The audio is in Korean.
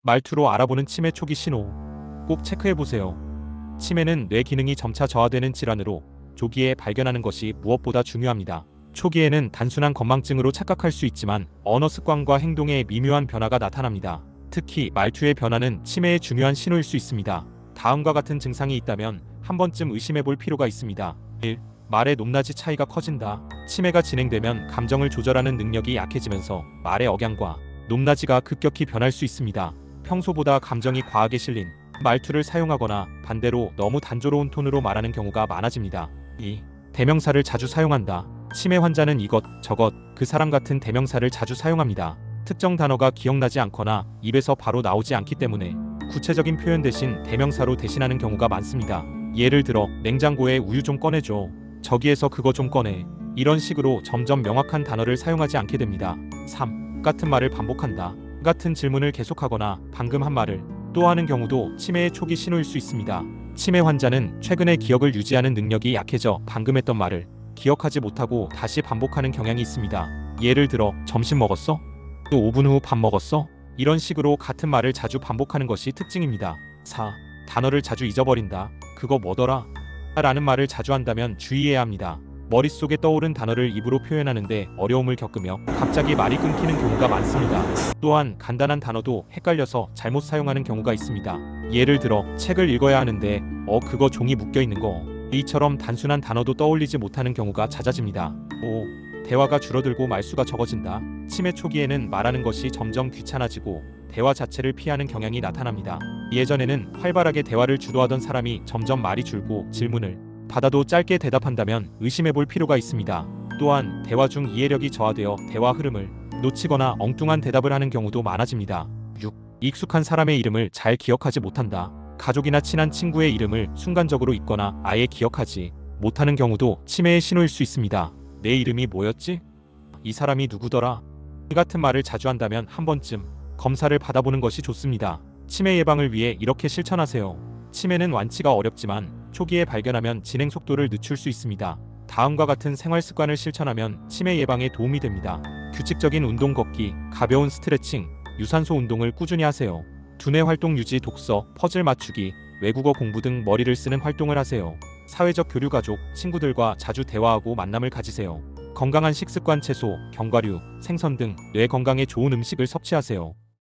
말투로 알아보는 치매 초기 신호. 꼭 체크해보세요. 치매는 뇌 기능이 점차 저하되는 질환으로 조기에 발견하는 것이 무엇보다 중요합니다. 초기에는 단순한 건망증으로 착각할 수 있지만 언어 습관과 행동에 미묘한 변화가 나타납니다. 특히 말투의 변화는 치매의 중요한 신호일 수 있습니다. 다음과 같은 증상이 있다면 한 번쯤 의심해볼 필요가 있습니다. 1. 말의 높낮이 차이가 커진다. 치매가 진행되면 감정을 조절하는 능력이 약해지면서 말의 억양과 높낮이가 급격히 변할 수 있습니다. 평소보다 감정이 과하게 실린 말투를 사용하거나 반대로 너무 단조로운 톤으로 말하는 경우가 많아집니다. 2. 대명사를 자주 사용한다. 치매 환자는 이것, 저것, 그 사람 같은 대명사를 자주 사용합니다. 특정 단어가 기억나지 않거나 입에서 바로 나오지 않기 때문에 구체적인 표현 대신 대명사로 대신하는 경우가 많습니다. 예를 들어 냉장고에 우유 좀 꺼내줘. 저기에서 그거 좀 꺼내. 이런 식으로 점점 명확한 단어를 사용하지 않게 됩니다. 3. 같은 말을 반복한다. 같은 질문을 계속하거나 방금 한 말을 또 하는 경우도 치매의 초기 신호일 수 있습니다. 치매 환자는 최근의 기억을 유지하는 능력이 약해져 방금 했던 말을 기억하지 못하고 다시 반복하는 경향이 있습니다. 예를 들어 점심 먹었어? 또 5분 후 밥 먹었어? 이런 식으로 같은 말을 자주 반복하는 것이 특징입니다. 4. 단어를 자주 잊어버린다. 그거 뭐더라? 라는 말을 자주 한다면 주의해야 합니다. 머릿속에 떠오른 단어를 입으로 표현하는데 어려움을 겪으며 갑자기 말이 끊기는 경우가 많습니다. 또한 간단한 단어도 헷갈려서 잘못 사용하는 경우가 있습니다. 예를 들어 책을 읽어야 하는데 그거 종이 묶여 있는 거. 이처럼 단순한 단어도 떠올리지 못하는 경우가 잦아집니다. 5. 대화가 줄어들고 말수가 적어진다. 치매 초기에는 말하는 것이 점점 귀찮아지고 대화 자체를 피하는 경향이 나타납니다. 예전에는 활발하게 대화를 주도하던 사람이 점점 말이 줄고 질문을 받아도 짧게 대답한다면 의심해볼 필요가 있습니다. 또한 대화 중 이해력이 저하되어 대화 흐름을 놓치거나 엉뚱한 대답을 하는 경우도 많아집니다. 6. 익숙한 사람의 이름을 잘 기억하지 못한다. 가족이나 친한 친구의 이름을 순간적으로 잊거나 아예 기억하지 못하는 경우도 치매의 신호일 수 있습니다. 내 이름이 뭐였지? 이 사람이 누구더라? 이 같은 말을 자주 한다면 한 번쯤 검사를 받아보는 것이 좋습니다. 치매 예방을 위해 이렇게 실천하세요. 치매는 완치가 어렵지만 초기에 발견하면 진행 속도를 늦출 수 있습니다. 다음과 같은 생활 습관을 실천하면 치매 예방에 도움이 됩니다. 규칙적인 운동 걷기, 가벼운 스트레칭, 유산소 운동을 꾸준히 하세요. 두뇌 활동 유지, 독서, 퍼즐 맞추기, 외국어 공부 등 머리를 쓰는 활동을 하세요. 사회적 교류, 가족, 친구들과 자주 대화하고 만남을 가지세요. 건강한 식습관, 채소, 견과류, 생선 등 뇌 건강에 좋은 음식을 섭취하세요.